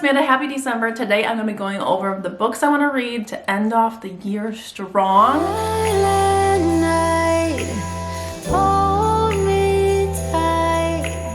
Amanda. Happy December. Today I'm going to be going over the books I want to read to end off the year strong.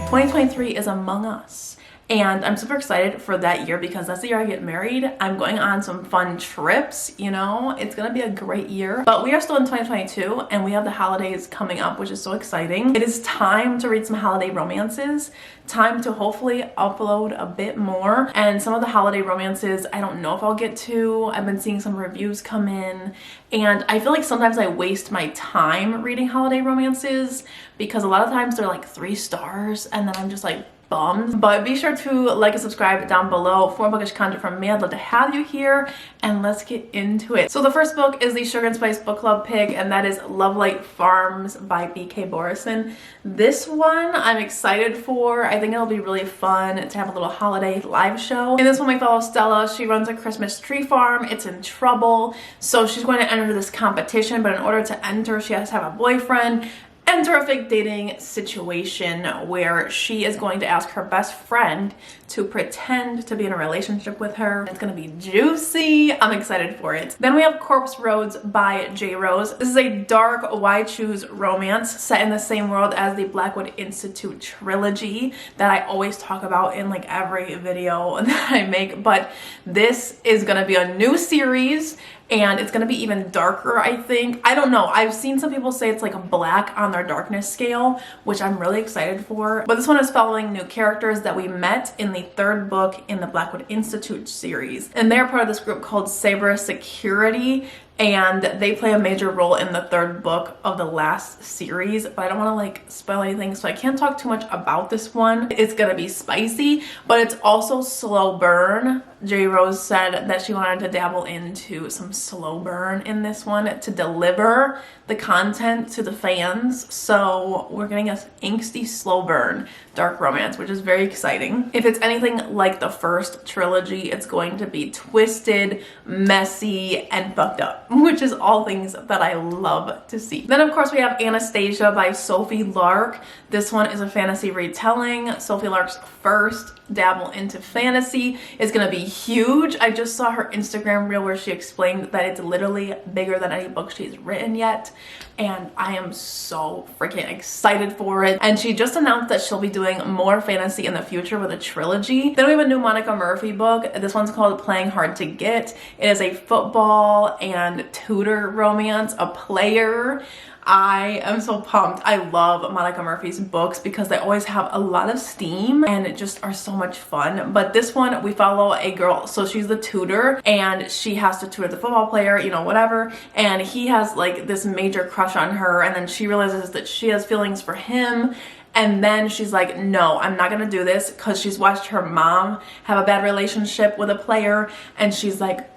2023 is among us. And I'm super excited for that year because that's the year I get married. I'm going on some fun trips, you know, it's gonna be a great year. But we are still in 2022 and we have the holidays coming up, which is so exciting. It is time to read some holiday romances, time to hopefully upload a bit more. And some of the holiday romances, I don't know if I'll get to. I've been seeing some reviews come in and I feel like sometimes I waste my time reading holiday romances because a lot of times they're like 3 stars and then I'm just like, bummed. But be sure to like and subscribe down below for more bookish content from me. I'd love to have you here and let's get into it. So the first book is the Sugar and Spice Book Club pick, and that is Love Light Farms by B.K. Borison. This one I'm excited for. I think it'll be really fun to have a little holiday live show. In this one, my fellow Stella, she runs a Christmas tree farm. It's in trouble, so she's going to enter this competition, but in order to enter, she has to have a boyfriend. Enter a fake dating situation where she is going to ask her best friend to pretend to be in a relationship with her. It's gonna be juicy. I'm excited for it. Then we have Corpse Roads by J. Rose. This is a dark Why Choose romance set in the same world as the Blackwood Institute trilogy that I always talk about in like every video that I make. But this is gonna be a new series and it's gonna be even darker, I think. I don't know. I've seen some people say it's like a black on their darkness scale, which I'm really excited for. But this one is following new characters that we met in the 3rd book in the Blackwood Institute series. And they're part of this group called Sabre Security, and they play a major role in the 3rd book of the last series, but I don't want to like spoil anything, so I can't talk too much about this one. It's gonna be spicy, but it's also slow burn. J. Rose said that she wanted to dabble into some slow burn in this one to deliver the content to the fans. So we're getting a angsty slow burn dark romance, which is very exciting. If it's anything like the first trilogy, it's going to be twisted, messy, and fucked up, which is all things that I love to see. Then of course we have Anastasia by Sophie Lark. This one is a fantasy retelling. Sophie Lark's first dabble into fantasy is gonna be huge. I just saw her Instagram reel where she explained that it's literally bigger than any book she's written yet, and I am so freaking excited for it. And she just announced that she'll be doing more fantasy in the future with a trilogy. Then we have a new Monica Murphy book. This one's called Playing Hard to Get. It is a football and tutor romance, a player. I am so pumped. I love Monica Murphy's books because they always have a lot of steam and just are so much fun. But this one, we follow a girl, so she's the tutor and she has to tutor the football player, you know, whatever. And he has like this major crush on her, and then she realizes that she has feelings for him. And then she's like, no, I'm not gonna do this, because she's watched her mom have a bad relationship with a player, and she's like,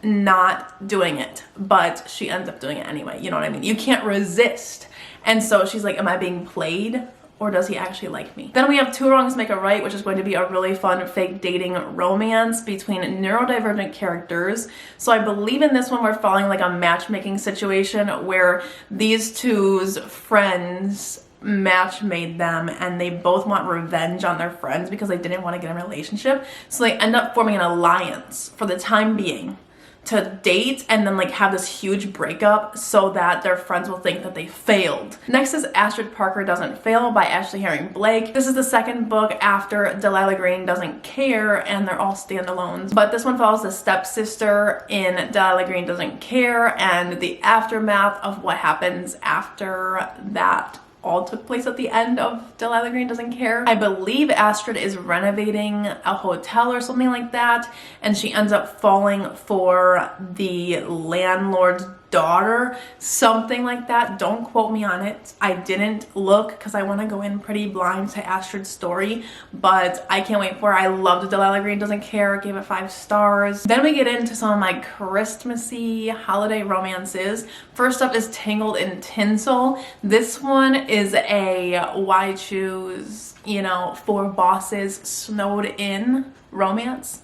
not doing it. But she ends up doing it anyway, you know what I mean? You can't resist. And so she's like, am I being played, or does he actually like me? Then we have Two Wrongs Make a Right, which is going to be a really fun fake dating romance between neurodivergent characters. So I believe in this one we're following like a matchmaking situation where these two's friends match made them, and they both want revenge on their friends because they didn't want to get in a relationship. So they end up forming an alliance for the time being to date and then like have this huge breakup so that their friends will think that they failed. Next is Astrid Parker Doesn't Fail by Ashley Herring Blake. This is the 2nd book after Delilah Green Doesn't Care, and they're all standalones. But this one follows the stepsister in Delilah Green Doesn't Care and the aftermath of what happens after that all took place at the end of Delilah Green Doesn't Care. I believe Astrid is renovating a hotel or something like that, and she ends up falling for the landlord's daughter, something like that. Don't quote me on it. I didn't look because I want to go in pretty blind to Astrid's story, but I can't wait for it. I loved Delilah Green Doesn't Care. Gave it 5 stars. Then we get into some of my Christmassy holiday romances. First up is Tangled in Tinsel. This one is a Why Choose, you know, 4 bosses snowed in romance.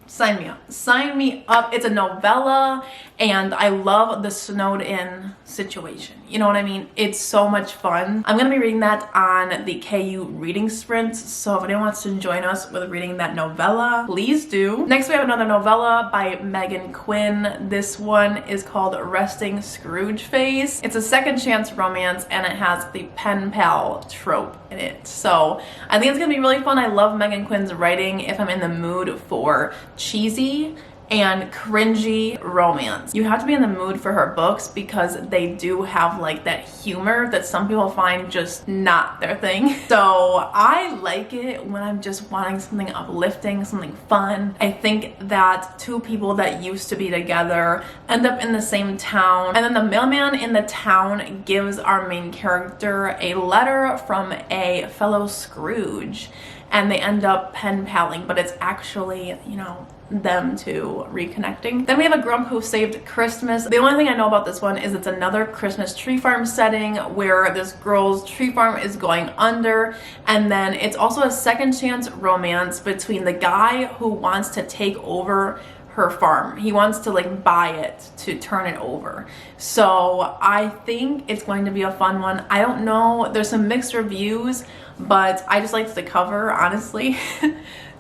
sign me up. Sign me up. It's a novella, and I love the snowed in situation. You know what I mean? It's so much fun. I'm gonna be reading that on the KU reading sprint, so if anyone wants to join us with reading that novella, please do. Next we have another novella by Megan Quinn. This one is called Resting Scrooge Face. It's a second chance romance, and it has the pen pal trope in it. So I think it's gonna be really fun. I love Megan Quinn's writing if I'm in the mood for cheesy and cringy romance. You have to be in the mood for her books because they do have like that humor that some people find just not their thing. So I like it when I'm just wanting something uplifting, something fun. I think that two people that used to be together end up in the same town, and then the mailman in the town gives our main character a letter from a fellow Scrooge, and they end up pen paling, but it's actually, you know, them two reconnecting. Then we have A Grump Who Saved Christmas. The only thing I know about this one is it's another Christmas tree farm setting where this girl's tree farm is going under, and then it's also a second chance romance between the guy who wants to take over her farm. He wants to like buy it to turn it over. So I think it's going to be a fun one. I don't know, there's some mixed reviews, but I just liked the cover, honestly.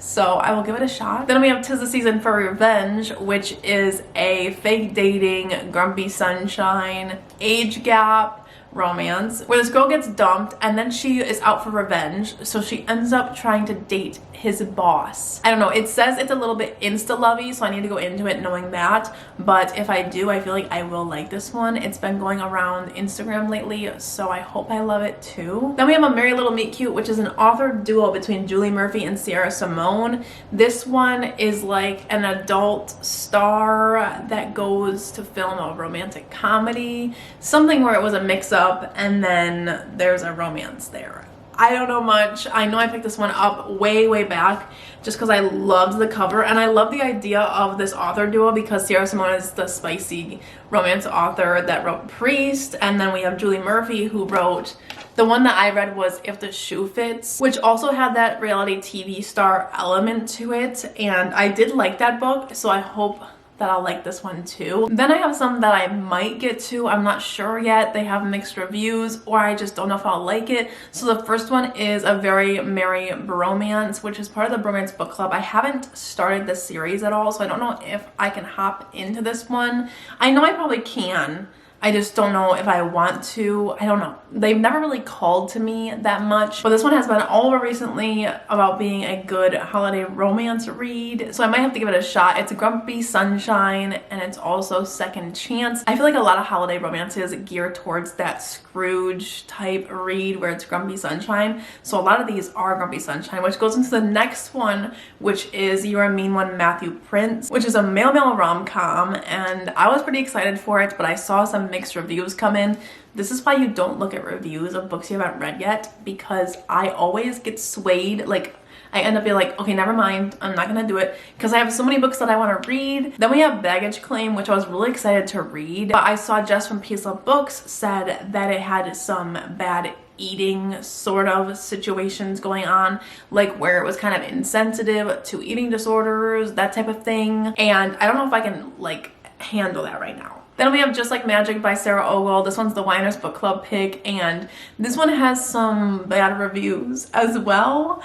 So I will give it a shot. Then we have 'Tis the Season for Revenge, which is a fake dating, grumpy sunshine, age gap romance where this girl gets dumped and then she is out for revenge, so she ends up trying to date his boss. I don't know, it says it's a little bit insta-lovey, so I need to go into it knowing that, but if I do, I feel like I will like this one. It's been going around Instagram lately, so I hope I love it too. Then we have A Merry Little Meet Cute, which is an author duo between Julie Murphy and Sierra Simone. This one is like an adult star that goes to film a romantic comedy, something where it was a mix-up and then there's a romance there. I don't know much. I know I picked this one up way back just because I loved the cover, and I love the idea of this author duo because Sierra Simone is the spicy romance author that wrote Priest, and then we have Julie Murphy who wrote, the one that I read was If the Shoe Fits, which also had that reality TV star element to it, and I did like that book, so I hope that I'll like this one too. Then I have some that I might get to. I'm not sure yet. They have mixed reviews, or I just don't know if I'll like it. So the first one is A Very Merry Bromance, which is part of the Bromance Book Club. I haven't started this series at all, so I don't know if I can hop into this one. I know I probably can. I just don't know if I want to. I don't know. They've never really called to me that much. But this one has been all over recently about being a good holiday romance read. So I might have to give it a shot. It's a grumpy sunshine, and it's also second chance. I feel like a lot of holiday romances gear towards that Scrooge type read where it's grumpy sunshine. So a lot of these are grumpy sunshine, which goes into the next one, which is You're a Mean One, Matthew Prince, which is a male rom-com. And I was pretty excited for it, but I saw some mixed reviews come in. This is why you don't look at reviews of books you haven't read yet, because I always get swayed. Like, I end up being like, okay, never mind, I'm not gonna do it because I have so many books that I want to read. Then we have Baggage Claim, which I was really excited to read, but I saw Jess from Peace Love Books said that it had some bad eating sort of situations going on, like where it was kind of insensitive to eating disorders, that type of thing, and I don't know if I can like handle that right now. Then we have Just Like Magic by Sarah Ogle. This one's the Winers Book Club pick, and this one has some bad reviews as well,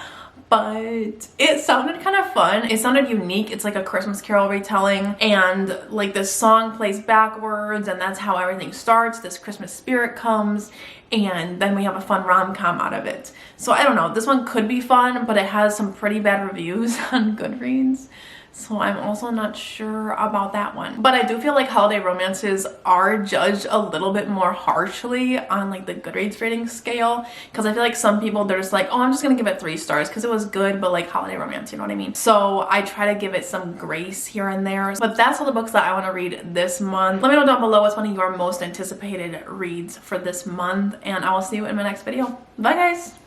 but it sounded kind of fun. It sounded unique. It's like a Christmas Carol retelling, and like this song plays backwards, and that's how everything starts. This Christmas spirit comes, and then we have a fun rom-com out of it. So I don't know. This one could be fun, but it has some pretty bad reviews on Goodreads. So I'm also not sure about that one. But I do feel like holiday romances are judged a little bit more harshly on like the Goodreads rating scale, because I feel like some people, they're just like, oh, I'm just gonna give it 3 stars because it was good, but like holiday romance, you know what I mean? So I try to give it some grace here and there. But that's all the books that I want to read this month. Let me know down below what's one of your most anticipated reads for this month, and I will see you in my next video. Bye guys!